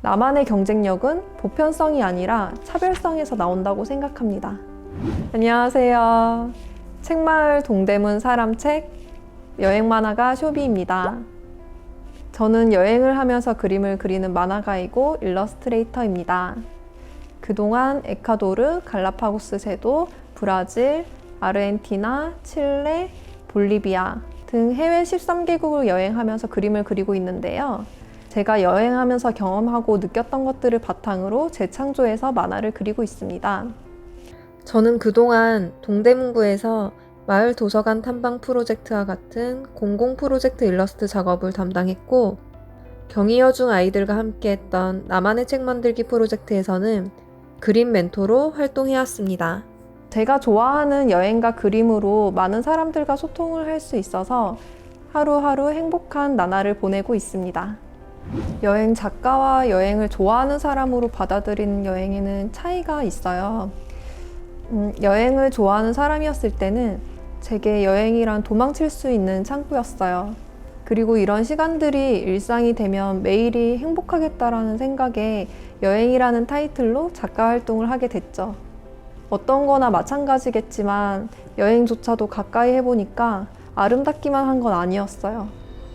나만의 경쟁력은 보편성이 아니라 차별성에서 나온다고 생각합니다. 안녕하세요. 책마을 동대문 사람책 여행 만화가 쇼비입니다. 저는 여행을 하면서 그림을 그리는 만화가이고 일러스트레이터입니다. 그동안 에콰도르, 갈라파고스 제도, 브라질, 아르헨티나, 칠레, 볼리비아 등 해외 13개국을 여행하면서 그림을 그리고 있는데요. 제가 여행하면서 경험하고 느꼈던 것들을 바탕으로 재창조해서 만화를 그리고 있습니다. 저는 그동안 동대문구에서 마을 도서관 탐방 프로젝트와 같은 공공 프로젝트 일러스트 작업을 담당했고, 경희여중 아이들과 함께했던 나만의 책 만들기 프로젝트에서는 그림 멘토로 활동해왔습니다. 제가 좋아하는 여행과 그림으로 많은 사람들과 소통을 할 수 있어서 하루하루 행복한 나날을 보내고 있습니다. 여행 작가와 여행을 좋아하는 사람으로 받아들이는 여행에는 차이가 있어요. 여행을 좋아하는 사람이었을 때는 제게 여행이란 도망칠 수 있는 창구였어요. 그리고 이런 시간들이 일상이 되면 매일이 행복하겠다라는 생각에 여행이라는 타이틀로 작가 활동을 하게 됐죠. 어떤 거나 마찬가지겠지만 여행조차도 가까이 해보니까 아름답기만 한 건 아니었어요.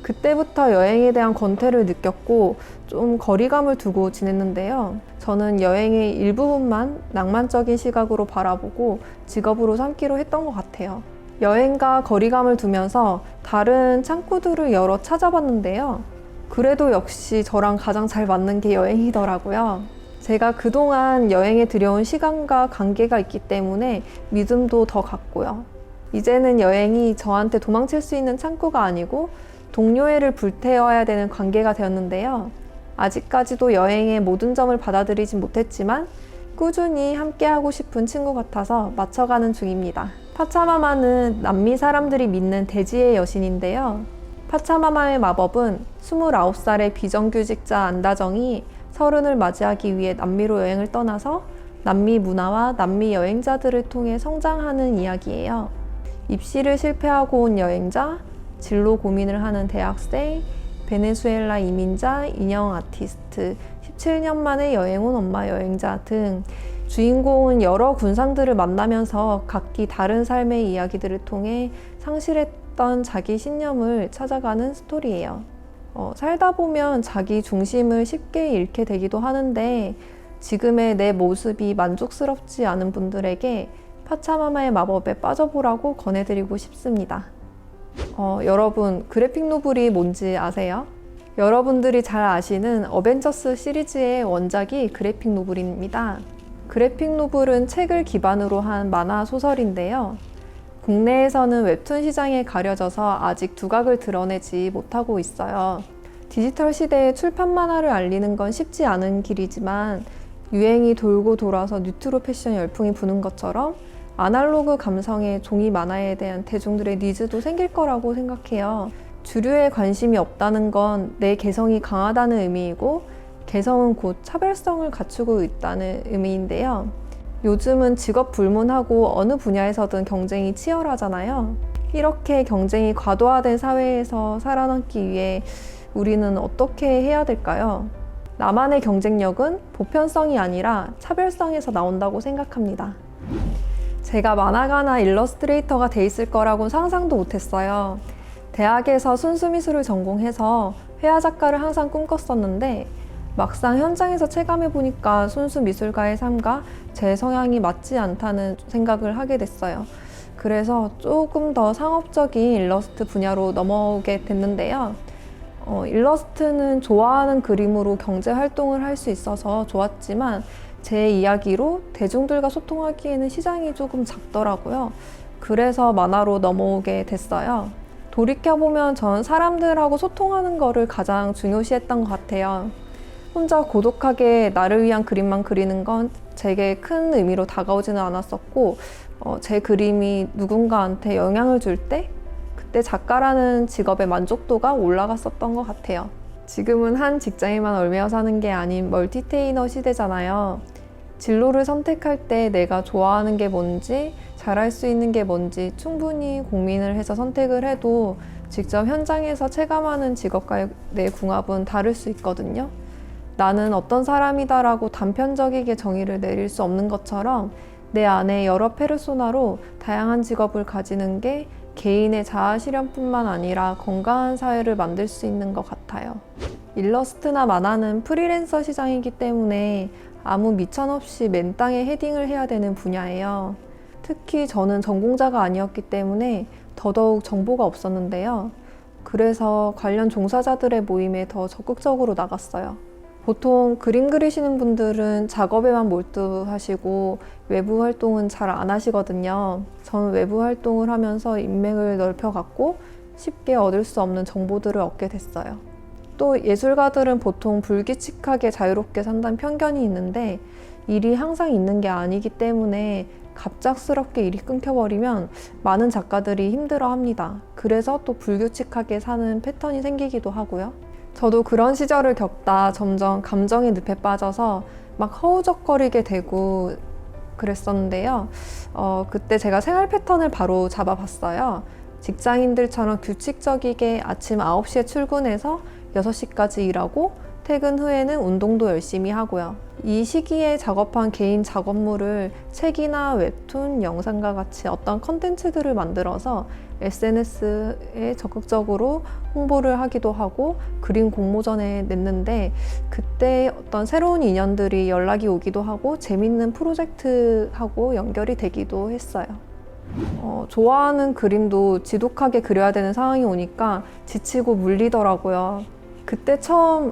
그때부터 여행에 대한 권태를 느꼈고 좀 거리감을 두고 지냈는데요. 저는 여행의 일부분만 낭만적인 시각으로 바라보고 직업으로 삼기로 했던 것 같아요. 여행과 거리감을 두면서 다른 창구들을 여러 찾아봤는데요. 그래도 역시 저랑 가장 잘 맞는 게 여행이더라고요. 제가 그동안 여행에 들여온 시간과 관계가 있기 때문에 믿음도 더 갔고요. 이제는 여행이 저한테 도망칠 수 있는 창구가 아니고 동료애를 불태워야 되는 관계가 되었는데요. 아직까지도 여행의 모든 점을 받아들이진 못했지만 꾸준히 함께하고 싶은 친구 같아서 맞춰가는 중입니다. 파차마마는 남미 사람들이 믿는 대지의 여신인데요. 파차마마의 마법은 29살의 비정규직자 안다정이 30을 맞이하기 위해 남미로 여행을 떠나서 남미 문화와 남미 여행자들을 통해 성장하는 이야기예요. 입시를 실패하고 온 여행자, 진로 고민을 하는 대학생, 베네수엘라 이민자, 인형 아티스트, 17년 만에 여행 온 엄마 여행자 등 주인공은 여러 군상들을 만나면서 각기 다른 삶의 이야기들을 통해 상실했던 자기 신념을 찾아가는 스토리예요. 살다 보면 자기 중심을 쉽게 잃게 되기도 하는데 지금의 내 모습이 만족스럽지 않은 분들에게 파차마마의 마법에 빠져보라고 권해드리고 싶습니다. 여러분, 그래픽 노블이 뭔지 아세요? 여러분들이 잘 아시는 어벤져스 시리즈의 원작이 그래픽 노블입니다. 그래픽 노블은 책을 기반으로 한 만화 소설인데요. 국내에서는 웹툰 시장에 가려져서 아직 두각을 드러내지 못하고 있어요. 디지털 시대에 출판 만화를 알리는 건 쉽지 않은 길이지만 유행이 돌고 돌아서 뉴트로 패션 열풍이 부는 것처럼 아날로그 감성의 종이 만화에 대한 대중들의 니즈도 생길 거라고 생각해요. 주류에 관심이 없다는 건 내 개성이 강하다는 의미이고 개성은 곧 차별성을 갖추고 있다는 의미인데요. 요즘은 직업 불문하고 어느 분야에서든 경쟁이 치열하잖아요. 이렇게 경쟁이 과도화된 사회에서 살아남기 위해 우리는 어떻게 해야 될까요? 나만의 경쟁력은 보편성이 아니라 차별성에서 나온다고 생각합니다. 제가 만화가나 일러스트레이터가 돼 있을 거라고는 상상도 못했어요. 대학에서 순수미술을 전공해서 회화 작가를 항상 꿈꿨었는데 막상 현장에서 체감해보니까 순수미술가의 삶과 제 성향이 맞지 않다는 생각을 하게 됐어요. 그래서 조금 더 상업적인 일러스트 분야로 넘어오게 됐는데요. 일러스트는 좋아하는 그림으로 경제활동을 할 수 있어서 좋았지만 제 이야기로 대중들과 소통하기에는 시장이 조금 작더라고요. 그래서 만화로 넘어오게 됐어요. 돌이켜보면 전 사람들하고 소통하는 거를 가장 중요시했던 것 같아요. 혼자 고독하게 나를 위한 그림만 그리는 건 제게 큰 의미로 다가오지는 않았었고 제 그림이 누군가한테 영향을 줄 때 그때 작가라는 직업의 만족도가 올라갔었던 것 같아요. 지금은 한 직장에만 얽매여 사는 게 아닌 멀티테이너 시대잖아요. 진로를 선택할 때 내가 좋아하는 게 뭔지, 잘할 수 있는 게 뭔지 충분히 고민을 해서 선택을 해도 직접 현장에서 체감하는 직업과의 내 궁합은 다를 수 있거든요. 나는 어떤 사람이다라고 단편적이게 정의를 내릴 수 없는 것처럼 내 안에 여러 페르소나로 다양한 직업을 가지는 게 개인의 자아 실현뿐만 아니라 건강한 사회를 만들 수 있는 것 같아요. 일러스트나 만화는 프리랜서 시장이기 때문에 아무 미천 없이 맨땅에 헤딩을 해야 되는 분야예요. 특히 저는 전공자가 아니었기 때문에 더더욱 정보가 없었는데요. 그래서 관련 종사자들의 모임에 더 적극적으로 나갔어요. 보통 그림 그리시는 분들은 작업에만 몰두하시고 외부 활동은 잘 안 하시거든요. 저는 외부 활동을 하면서 인맥을 넓혀갔고 쉽게 얻을 수 없는 정보들을 얻게 됐어요. 또 예술가들은 보통 불규칙하게 자유롭게 산다는 편견이 있는데 일이 항상 있는 게 아니기 때문에 갑작스럽게 일이 끊겨버리면 많은 작가들이 힘들어합니다. 그래서 또 불규칙하게 사는 패턴이 생기기도 하고요. 저도 그런 시절을 겪다 점점 감정의 늪에 빠져서 막 허우적거리게 되고 그랬었는데요. 그때 제가 생활 패턴을 바로 잡아봤어요. 직장인들처럼 규칙적이게 아침 9시에 출근해서 6시까지 일하고 퇴근 후에는 운동도 열심히 하고요. 이 시기에 작업한 개인 작업물을 책이나 웹툰, 영상과 같이 어떤 컨텐츠들을 만들어서 SNS에 적극적으로 홍보를 하기도 하고 그림 공모전에 냈는데 그때 어떤 새로운 인연들이 연락이 오기도 하고 재밌는 프로젝트하고 연결이 되기도 했어요. 좋아하는 그림도 지독하게 그려야 되는 상황이 오니까 지치고 물리더라고요. 그때 처음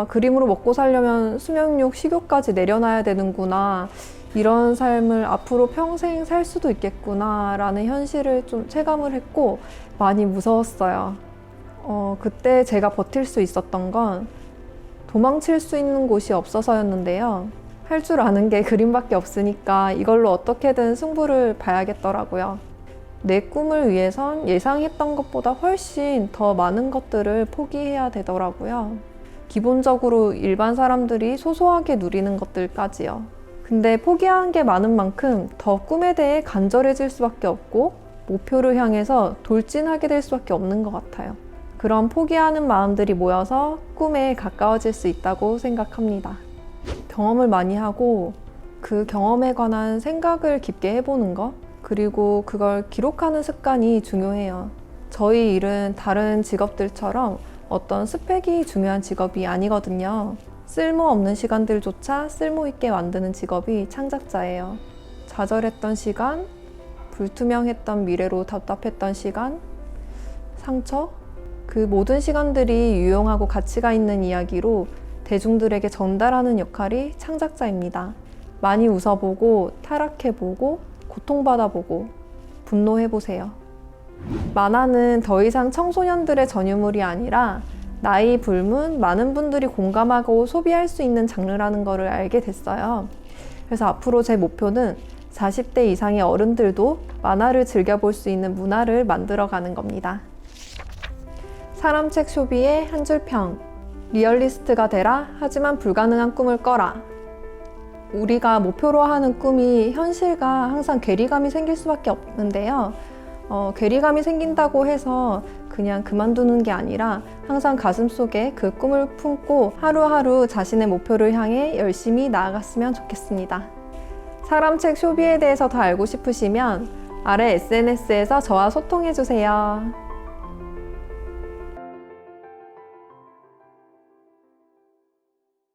그림으로 먹고 살려면 수면육, 식욕까지 내려놔야 되는구나. 이런 삶을 앞으로 평생 살 수도 있겠구나 라는 현실을 좀 체감을 했고 많이 무서웠어요. 그때 제가 버틸 수 있었던 건 도망칠 수 있는 곳이 없어서였는데요. 할 줄 아는 게 그림밖에 없으니까 이걸로 어떻게든 승부를 봐야겠더라고요. 내 꿈을 위해선 예상했던 것보다 훨씬 더 많은 것들을 포기해야 되더라고요. 기본적으로 일반 사람들이 소소하게 누리는 것들까지요. 근데 포기한 게 많은 만큼 더 꿈에 대해 간절해질 수밖에 없고 목표를 향해서 돌진하게 될 수밖에 없는 것 같아요. 그런 포기하는 마음들이 모여서 꿈에 가까워질 수 있다고 생각합니다. 경험을 많이 하고 그 경험에 관한 생각을 깊게 해보는 것, 그리고 그걸 기록하는 습관이 중요해요. 저희 일은 다른 직업들처럼 어떤 스펙이 중요한 직업이 아니거든요. 쓸모없는 시간들조차 쓸모있게 만드는 직업이 창작자예요. 좌절했던 시간, 불투명했던 미래로 답답했던 시간, 상처, 그 모든 시간들이 유용하고 가치가 있는 이야기로 대중들에게 전달하는 역할이 창작자입니다. 많이 웃어보고, 타락해보고, 고통받아보고, 분노해보세요. 만화는 더 이상 청소년들의 전유물이 아니라 나이 불문 많은 분들이 공감하고 소비할 수 있는 장르라는 것을 알게 됐어요. 그래서 앞으로 제 목표는 40대 이상의 어른들도 만화를 즐겨볼 수 있는 문화를 만들어가는 겁니다. 사람책 쇼비의 한 줄 평. 리얼리스트가 되라. 하지만 불가능한 꿈을 꿔라. 우리가 목표로 하는 꿈이 현실과 항상 괴리감이 생길 수밖에 없는데요. 괴리감이 생긴다고 해서 그냥 그만두는 게 아니라 항상 가슴속에 그 꿈을 품고 하루하루 자신의 목표를 향해 열심히 나아갔으면 좋겠습니다. 사람책 쇼비에 대해서 더 알고 싶으시면 아래 SNS에서 저와 소통해주세요.